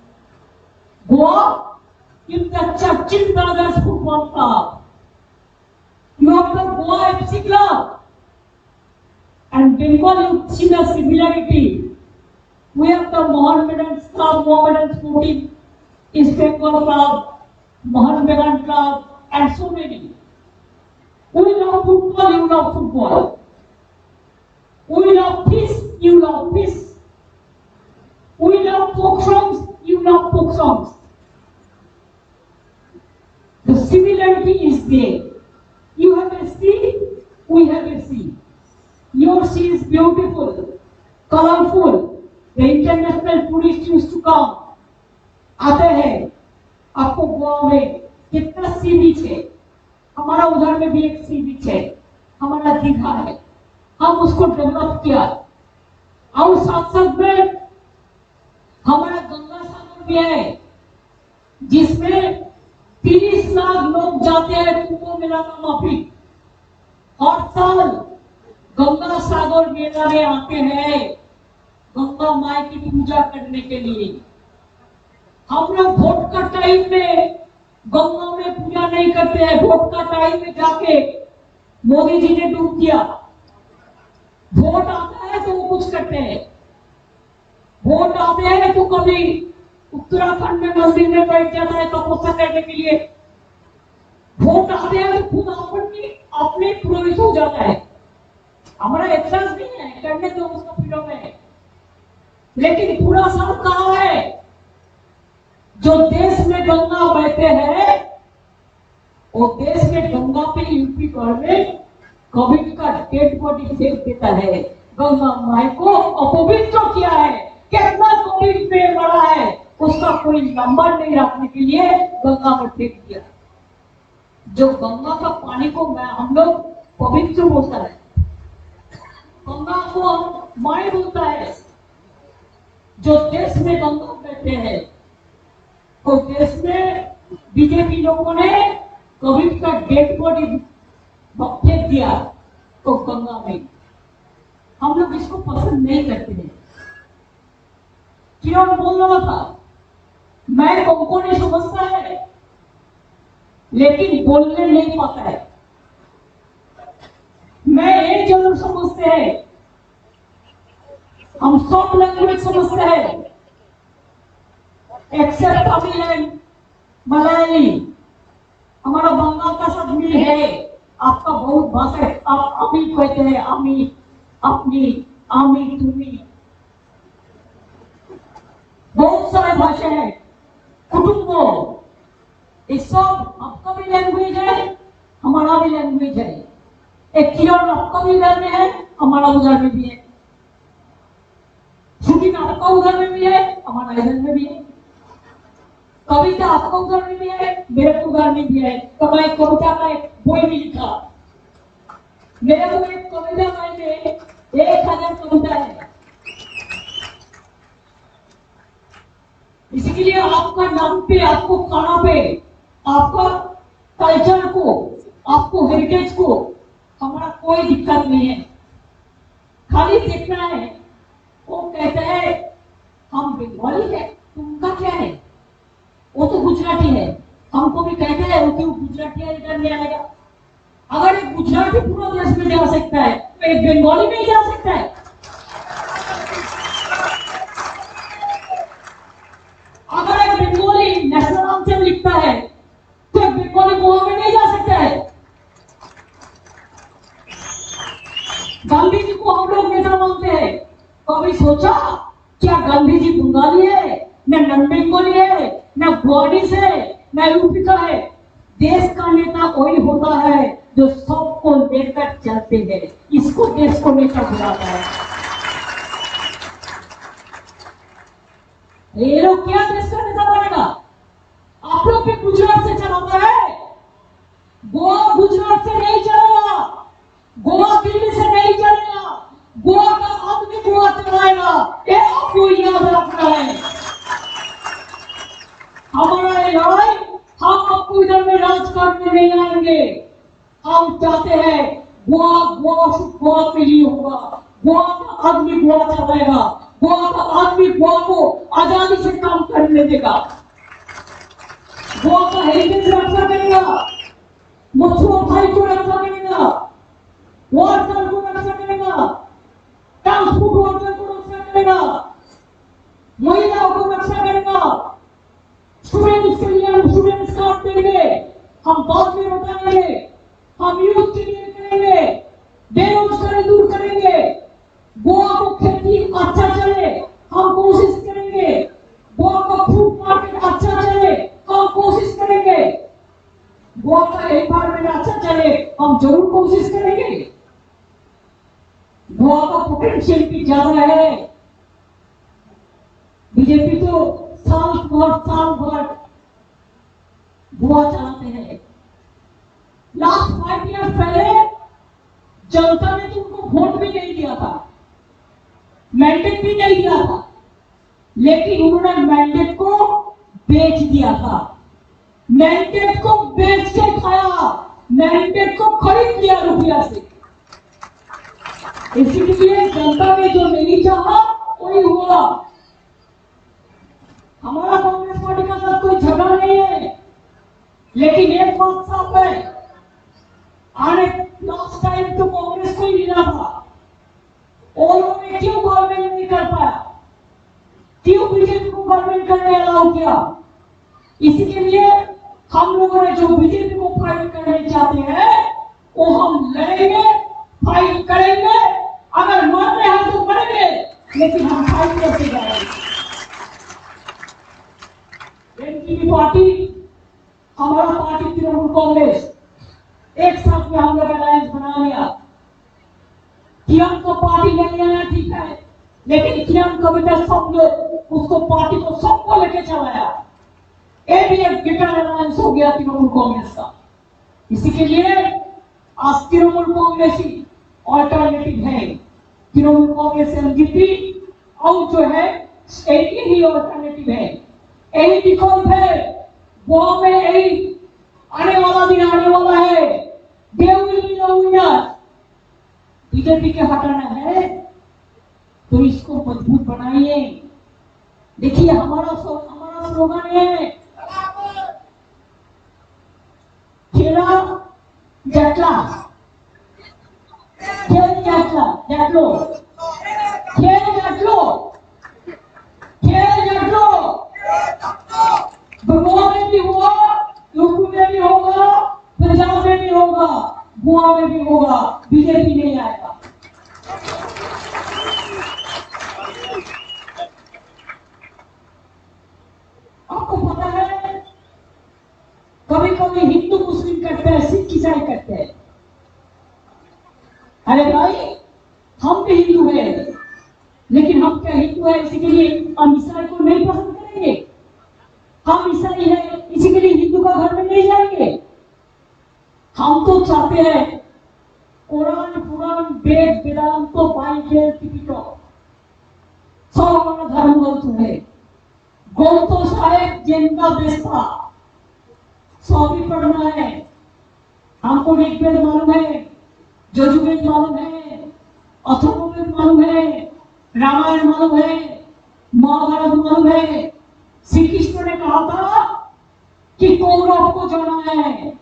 Goa in the Churchill Brothers Football Club. You have the Goa FC Club. And Bengal, you see the similarity. We have the Mohammedan Club, Mohammedan Sporting East Bengal Club, Mohammedan Club, and so many. We love football, you love football. We love peace, you love peace. We love folk songs, you love folk songs. The similarity is there. we have a sea. Your sea is beautiful, colorful. The international tourists used to come. आते हैं, आपको गोवा में कितना C beach है, हमारा उधर में भी एक सी बीच है, हमारा दीघा है, हम उसको डेवलप किया। और साथ साथ में हमारा गंगा सागर भी है, जिसमें 30 लाख लोग जाते हैं कुंभ मेला का माफी। हर साल गंगा सागर मेला में आते हैं गंगा माई की पूजा करने के लिए। हम लोग वोट का टाइम में गंगा में पूजा नहीं करते हैं, वोट का टाइम में जाके मोदी जी ने डूब दिया। वोट आता है तो वो कुछ करते हैं, वोट आते हैं तो कभी उत्तराखंड में मंदिर में बैठ जाता है तपस्या करने के लिए। वोट आते हैं तो खुद अपने प्रवेश हो जाता है। हमारा एतराज नहीं है, करने तो उसका फ्रीडम है, लेकिन पूरा सब कहाँ है? जो देश में गंगा बहते हैं वो देश में गंगा पे यूपी गवर्नमेंट कोविड का डेड बॉडी फेंक देता है। गंगा माई को अपवित्र किया है। कितना कोविड में मरा है उसका कोई नंबर नहीं रखने के लिए गंगा में फेंक दिया। जो गंगा का पानी को हम लोग पवित्र बोलता है, गंगा को माई बोलता है। जो देश में गंगा बहते हैं तो देश में बीजेपी लोगों ने कोविड का डेड बॉडी फेंक दिया तो गंगा में। हम लोग इसको पसंद नहीं करते हैं। किरण बोल रहा था, मैं तुमको नहीं समझता है लेकिन बोलने नहीं पाता है। मैं एक जरूर समझते हैं, हम सब लैंग्वेज समझते हैं एक्सेप्ट तमिल एंड मलयाली। हमारा बंगाल का सब मिल है, आपका बहुत भाषा है। आप अभी कहते हैं अमी, अपनी, आमी, तुम्ही, बहुत सारे भाषा है। कुटुंबो, ये सब आपका भी लैंग्वेज है, हमारा भी लैंग्वेज है। एक किरण आपका भी उधर में है, हमारा उधर में भी है। शूटिंग आपका उधर में भी है, हमारा इधर में भी है। कविता आपका उधर में भी है, मेरे उधर में भी है। तो मैं कविता का एक बोई भी लिखा, मेरे को एक कविता में 1000 कविता है। इसलिए आपका नाम पे, आपको खाना पे, आपका कल्चर को, आपको हेरिटेज को हमारा कोई दिक्कत नहीं है। खाली देखना है, वो कहते हैं हम बंगाली है, तुमका क्या है? वो तो गुजराती है, हमको भी कहते हैं वो क्यों गुजराती है, इधर नहीं आएगा। अगर एक गुजराती पूरा देश में जा सकता है तो एक बंगाली नहीं जा सकता है। अगर एक बंगाली नेशनल एंथम लिखता है तो एक बंगाली गोवा में नहीं जा सकता है। गांधी जी को हम लोग नेता मानते हैं, कभी सोचा क्या गांधी जी बंगाली है, न नॉन बंगाली है, न गोवानीस है, न यूपी का है। देश का नेता वही होता है जो सबको लेकर चलते हैं, इसको देश को नेता बुलाता है। ये लोग क्या देश का नेता बनेगा? आप लोग भी गुजरात से चलाता है, गोवा गुजरात से नहीं चलेगा, गोवा दिल्ली से नहीं चलेगा, गोवा का आदमी गोवा चलाएगा। ये आपको याद रखना है। हमारा ये लड़ाई, हम आपको इधर में राज करने नहीं आएंगे। हम चाहते हैं गोवा गोवा के लिए होगा, गोवा का आदमी गोवा चलाएगा, गोवा का आदमी गोवा को आजादी से काम करने देगा, गोवा का हेरिटेज रक्षा करेगा, मछुआ भाई को रक्षा करेगा, वाटर को रक्षा करेगा, ट्रांसपोर्ट वर्कर को रक्षा करेगा, महिलाओं को रक्षा करेगा, स्टूडेंट्स के लिए हम स्टूडेंट्स कार्ड देंगे, हम बाद में बताएंगे, हम यूथ के लिए करेंगे, बेरोजगारी दूर करेंगे, गोवा को खेती अच्छा चले हम कोशिश करेंगे, गोवा का फूड मार्केट अच्छा चले हम कोशिश करेंगे, गोवा का एनवायरमेंट अच्छा चले हम जरूर कोशिश करेंगे। ज्यादा है। बीजेपी तो साल भर बुआ चलाते हैं। लास्ट 5 ईयर पहले जनता ने तो उनको वोट भी नहीं दिया था, मैंडेट भी नहीं दिया था, लेकिन उन्होंने मैंडेट को बेच दिया था। मैंडेट को बेच के खाया, मैंडेट को खरीद लिया रुपया से। इसीलिए जनता ने जो नहीं चाहा वही हुआ। हमारा कांग्रेस पार्टी का साथ कोई झगड़ा नहीं है, लेकिन एक बात साफ है, आने लास्ट टाइम तो कांग्रेस को ही मिला था, और उन्होंने क्यों गवर्नमेंट नहीं कर पाया, क्यों बीजेपी को गवर्नमेंट करने अलाउ किया? इसी के लिए हम लोगों ने जो बीजेपी को फाइट करने चाहते हैं वो हम लड़ेंगे, फाइट करेंगे। अगर मरने हैं तो मरेंगे, लेकिन हम फाइट करते जाएंगे। एनसीपी पार्टी, हमारा पार्टी तृणमूल कांग्रेस, एक साथ में हम लोग अलायंस बना लिया। किरण को पार्टी ले लेना ठीक है, लेकिन किरण कभी तक सब लोग उसको पार्टी को सबको लेके चलाया। ये भी एक गिटर अलायंस हो गया तृणमूल कांग्रेस का। इसी के लिए आज तृणमूल कांग्रेस ही ऑल्टरनेटिव है। तृणमूल कांग्रेस एनजीपी और जो है एनडीए ही ऑल्टरनेटिव है। यही विकल्प है, वो में यही आने वाला दिन आने वाला है। There will be no winner. BJP के हटाना है तो इसको मजबूत बनाइए। देखिए हमारा स्लोगन है, खेला जटला, खेल जटला, जटलो, खेल जटलो, खेल जटलो। बंगाल में भी हुआ, यूपी में भी होगा, पंजाब में भी होगा, गोवा में भी होगा, बीजेपी नहीं आएगा। आपको पता है कभी कभी हिंदू मुस्लिम करते हैं, सिख ईसाई करते हैं। अरे भाई हम भी हिंदू हैं, लेकिन हम क्या हिंदू है इसी के लिए हम ईसाई को नहीं पसंद करेंगे? हम ईसाई है इसी के लिए हिंदू का घर में नहीं जाएंगे? हम तो चाहते हैं कुरान पुराण वेद वेदांत तो बाइबल टिपिटो सब हमारा धर्म ग्रंथ है। ग्रंथ साहेब जिंदा बेस्ता सभी पढ़ना है। हमको ऋग्वेद मालूम है, यजुर्वेद मालूम है, अथर्ववेद मालूम है, रामायण मालूम है, महाभारत मालूम है। श्री कृष्ण ने कहा था कि कौरव को जाना है।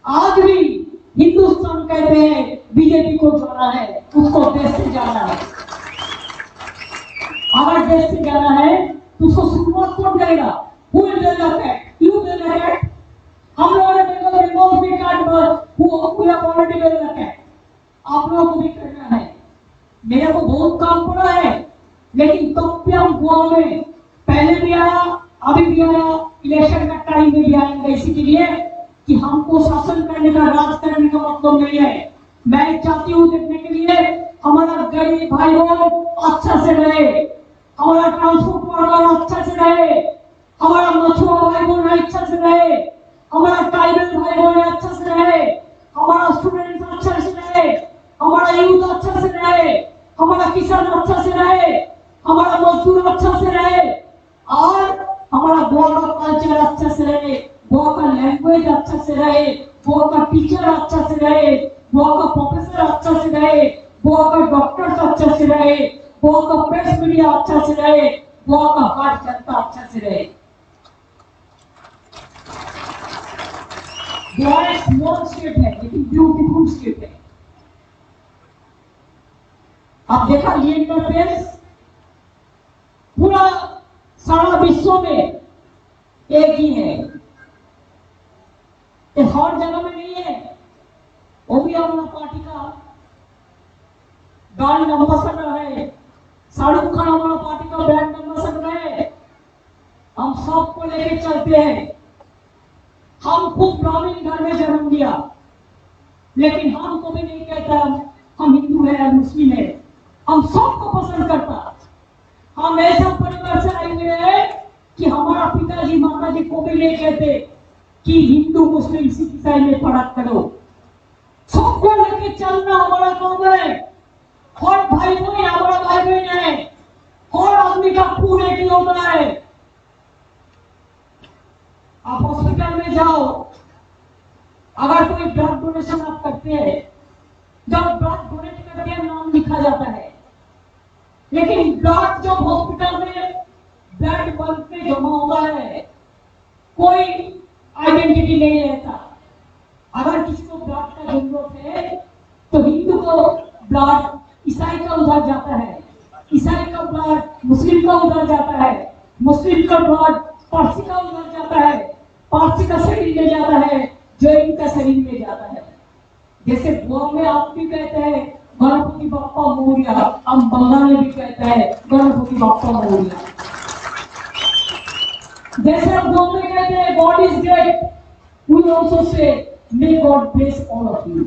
आज भी हिंदुस्तान कहते हैं बीजेपी को जाना है, उसको देश से जाना है। अगर देश से जाना है तो उसको शुरुआत कौन करेगा? Who will develop it? You will develop it? हम लोगों ने बंगाल में कार्ड ऑलरेडी develop है, आप लोगों को भी करना है। मेरे को बहुत काम पड़ा है, लेकिन तब भी हम गोवा में पहले भी आया, अभी भी आया, इलेक्शन का टाइम में भी आएंगे। इसी के लिए कि हमको शासन करने का, राज करने का मतलब नहीं है। मैं चाहती हूँ देखने के लिए हमारा गरीब भाई बहन अच्छा से रहे, हमारा ट्रांसपोर्ट वर्कर अच्छा से रहे, हमारा मछुआ भाई बहन अच्छा से रहे, हमारा ट्राइबल भाई बहन अच्छा से रहे, हमारा स्टूडेंट अच्छा से रहे, हमारा यूथ अच्छा से रहे, हमारा किसान अच्छा से रहे, हमारा मजदूर अच्छा से रहे, और हमारा गोवा का कल्चर अच्छा से रहे, गोवा का लैंग्वेज अच्छा से रहे, गोवा का टीचर अच्छा से रहे, गोवा का प्रोफेसर अच्छा से रहे, गोवा का डॉक्टर अच्छा से रहे, गोवा का प्रेस मीडिया अच्छा से रहे, गोवा का हर जनता अच्छा से रहे। गोवा एक स्मॉल स्टेट है, लेकिन ब्यूटीफुल स्टेट है। आप देखा ये इंटरफेस पूरा सारा विश्व में एक ही है, ये हर जगह में नहीं है। वो भी हमारा पार्टी का ब्रांड एम्बेसडर है, शाहरुख खान हमारा पार्टी का ब्रांड एम्बेसडर है। हम सबको लेके चलते हैं। हम खुद ब्राह्मण घर में जन्म लिया, लेकिन हम कभी नहीं कहता हम हिंदू है या मुस्लिम है। हम सबको पसंद करता। हम ऐसा परिवार से आए हुए हैं कि हमारा पिताजी माताजी को भी नहीं कहते कि हिंदू मुस्लिम सिख ईसाई में फर्क करो। सबको लेके चलना हमारा काम है। हर भाई बहन हमारा भाई बहन है। हर आदमी का खून एक ही होता है। आप हॉस्पिटल में जाओ, अगर कोई ब्लड डोनेशन आप करते हैं, जब ब्लड डोनेट करते हैं नाम लिखा जाता है, लेकिन ब्लड जब हॉस्पिटल में ब्लड बैंक में जमा होता है, कोई आइडेंटिटी नहीं रहता। अगर किसी को ब्लड का जरूरत है तो हिंदू को ब्लड ईसाई का उधर जाता है, ईसाई का ब्लड मुस्लिम का उधर जाता है, मुस्लिम का ब्लड पारसी का उधर जाता है, पारसी का शरीर में जाता है, जैन का शरीर में जाता है। जैसे गोवा में आप भी कहते हैं गणपति बाप्पा मोरिया, हम बंगाल में भी कहते हैं गणपति बाप्पा मोरिया। जैसे हम गोवा में कहते हैं God is great, we also say may God bless all of you.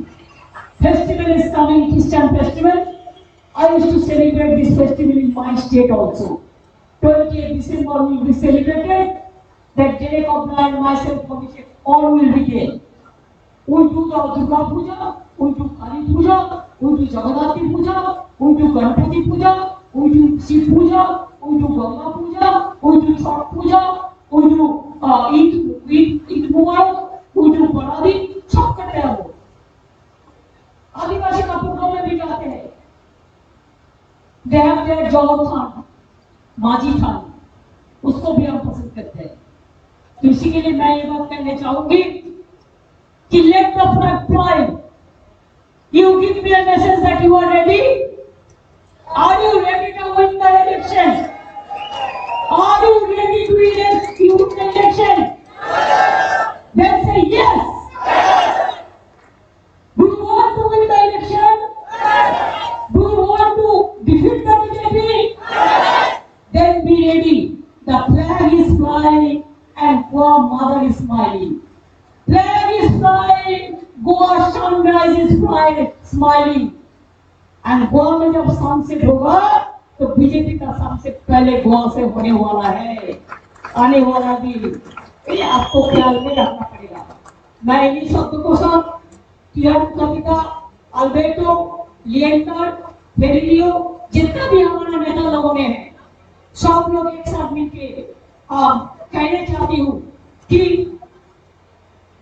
Festival is coming, Christian festival. I used to celebrate this festival in my state also. 28th December will be celebrated. That Derek Obla and myself, all will be there. We do the Durga Puja, we do Kali Puja, we do Jagannathi Puja, we do Ganpati Puja, we do Shiv Puja, we do Ganga Puja, we do Chhath Puja, we do Eid Mubarak, we do Paradi, सब करते हैं वो। आदिवासी का programme में भी जाते हैं। They have their जौहर खान, माझी खान, उसको भी हम पसंद करते हैं। तो इसी के लिए मैं ये बात कहना चाहूंगी कि let the flag fly. You give me a message that you are ready. Are you ready to win the election? Are you ready to win the election? Then say yes. Do you want to win the election? Do you want to defeat the BJP? Then be ready. The flag is flying and Goa mother is smiling. Flag is flying, Goa sunrise is flying, smiling. And Goa में जब sunset होगा तो BJP का सबसे पहले गोवा से होने वाला है, आने वाला दिन। ये आपको ख्याल में रखना पड़ेगा। मैं इन्हीं शब्दों को सब कविता, अल्बर्टो, लिएंडर, फेरिलियो, जितना भी हमारे नेता लोगों ने हैं, सब लोग एक साथ मिलके कहना चाहती हूँ कि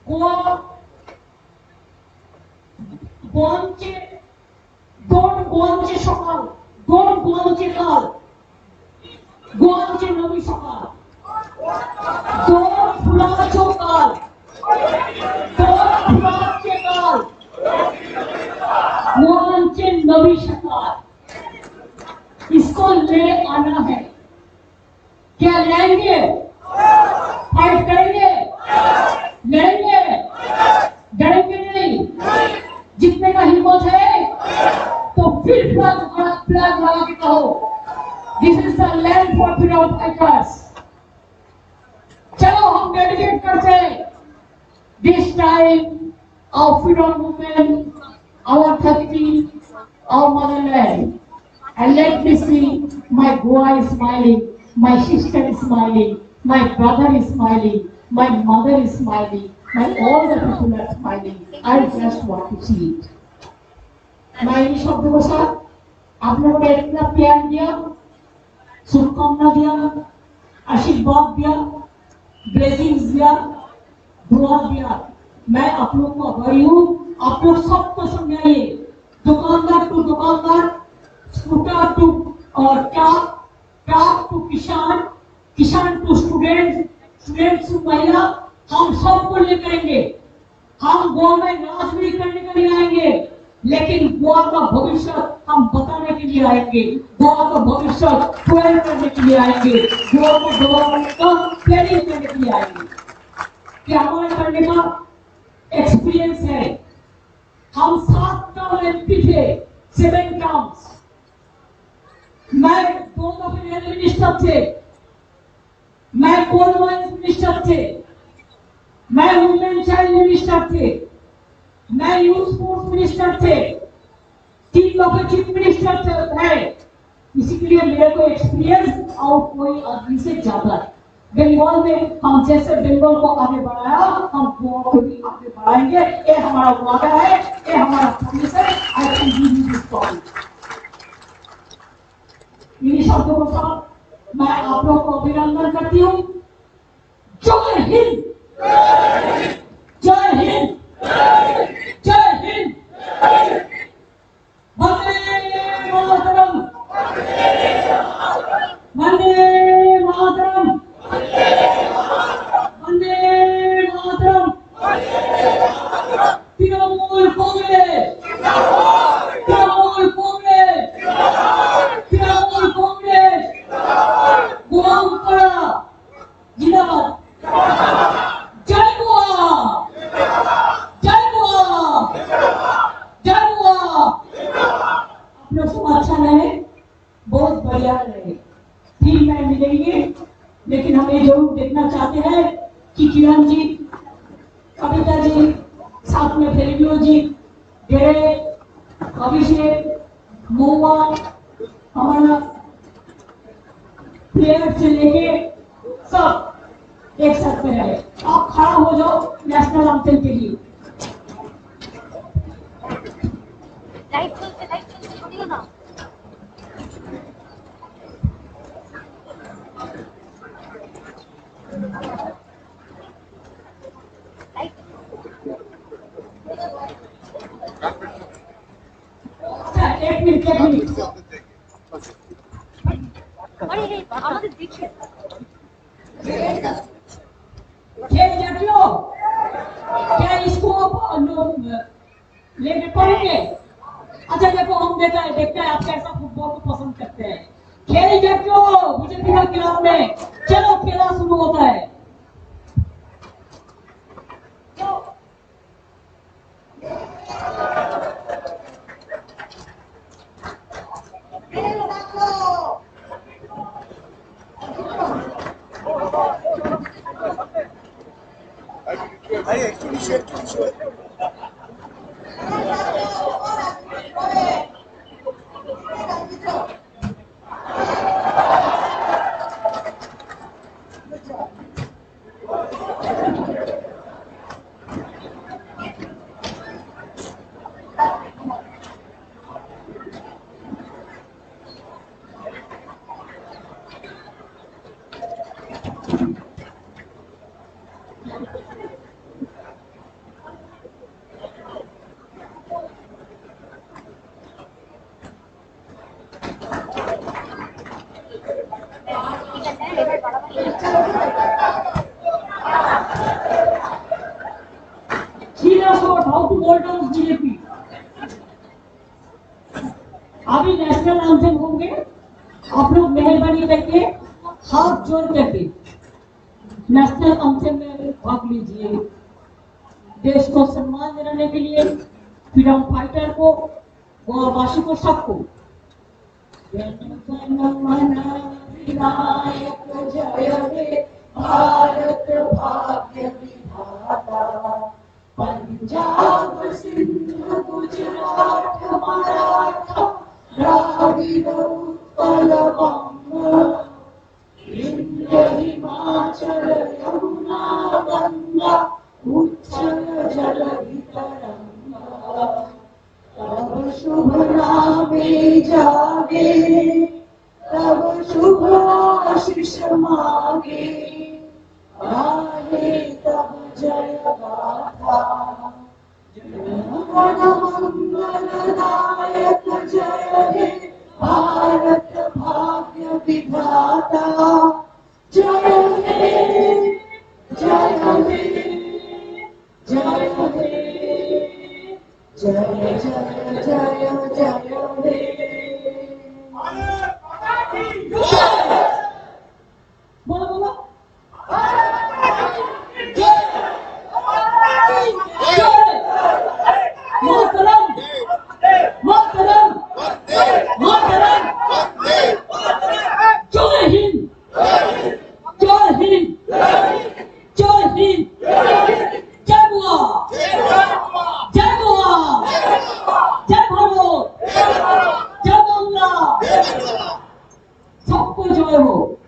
गोवा गोवांचे सकाल, गोवांचे काल, गोवांचे नवी सकाल, फुलाचो काल, फुलाचे काल, गोवांचे नवी सकाल, इसको ले आना है। क्या लेंगे? फाइट करेंगे, लड़ेंगे, डरेंगे नहीं। जितने का हिम्मत है तो फिर फ्लैग लगा के कहो this is the land for freedom fighters. चलो हम डेडिकेट करते हैं this time our freedom movement, our dharti, our motherland. And let me see, my Goa is smiling, my sister is smiling, my brother is smiling, my mother is smiling, my all the people are smiling. I just want to see it. मैं in शब्दों के साथ आप लोगों ने इतना प्यार दिया, शुभकामना दिया, आशीर्वाद दिया, ब्लेसिंग्स दिया, दुआ दिया। मैं आप लोग को आभारी हूँ। आप लोग सबको समझाइए, दुकानदार टू दुकानदार, स्कूटर टू और ट्रक टू किसान, किसान टू स्टूडेंट, स्टूडेंट टू महिला, हम सबको ले करेंगे। हम गोवा में नाच भी करने के लिए आएंगे, लेकिन गोवा का भविष्य हम बताने के लिए आएंगे, गोवा का भविष्य पूर्ण करने के लिए आएंगे, गोवा को डेवलपमेंट का प्लानिंग करने के लिए आएंगे। क्या हमारे करने का एक्सपीरियंस है। हम 7 टर्म एमपी थे, 7 टर्म्स। मैं 2 दफे रेल मिनिस्टर थे, मैं कोल माइंस मिनिस्टर थे, मैं वुमेन चाइल्ड मिनिस्टर थे, मैं यूथ स्पोर्ट्स मिनिस्टर थे, 3 लोग चीफ मिनिस्टर है, इसी के लिए मेरे को एक्सपीरियंस और कोई आदमी से ज्यादा है। बंगाल में हम जैसे बंगाल को आगे बढ़ाया, हम गोवा को भी आगे बढ़ाएंगे। ये हमारा वादा है, ये हमारा प्रॉमिस है। I can give you this promise. इन्हीं शब्दों के साथ मैं आप लोग को अभिनंदन करती हूँ। जय हिंद, जय हिंद, जय हिंद। वंदे मातरम, वंदे मातरम, वंदे मातरम। तृणमूल कांग्रेस, तृणमूल कांग्रेस, तृणमूल कांग्रेस। गोवामुखड़ा जिंदाबाद। जय गोवा, जय गोवा, जय गोवा। अपना सब अच्छा रहे, बहुत बढ़िया रहे। फिर मैं मिलेंगे, लेकिन हम ये जरूर देखना चाहते हैं कि किरण जी, कविता जी, साथ में फेलियो जी, डेरे, अभिषेक, मोवा, हमारा प्लेयर से लेके सब एक साथ में रहे। आप खड़ा हो जाओ नेशनल एंथम के लिए।
लाइट चलते छोड़िए ना।
अच्छा, एक मिनट, एक मिनट।
अरे আমাদের দিচ্ছে
खेल जातियों, क्या इसको लेके पढ़ेंगे? अच्छा देखो, हम देखते हैं आप कैसा फुटबॉल को पसंद करते हैं। खेल जातियों, बीजेपी का ग्राउंड में चलो, खेला शुरू होता है। हाउ टू बोल डाउन बीजेपी। अभी नेशनल एंथम होंगे, आप लोग मेहरबानी करके हाथ जोड़ करके नेशनल एंथम में भाग लीजिए। देश को सम्मान दिलाने के लिए फ्रीडम फाइटर को, गोवावासी को, सबको। विनायक जय हे भारत भाग्य विधाता, पंजाब सिंध गुजरात मराठा द्राविड उत्कल बंग, विंध्य हिमाचल यमुना गंगा उच्चल जलधि तरंगा, तब शुभ नामे जागे, तब शुभ आशीष मांगे, गाहे तब जय गाथा। जन मंगलदायक जय हे भारत भाग्य विधाता, जय हे जय हे जय हे जय जय जय जय हे। बोलो बोलो, मोहतरम मोहतरम मोहतरम, जय हिंद जय हिंद जय हिंद, जय गोवा जय गोवा जय भारत। सबको जय हो.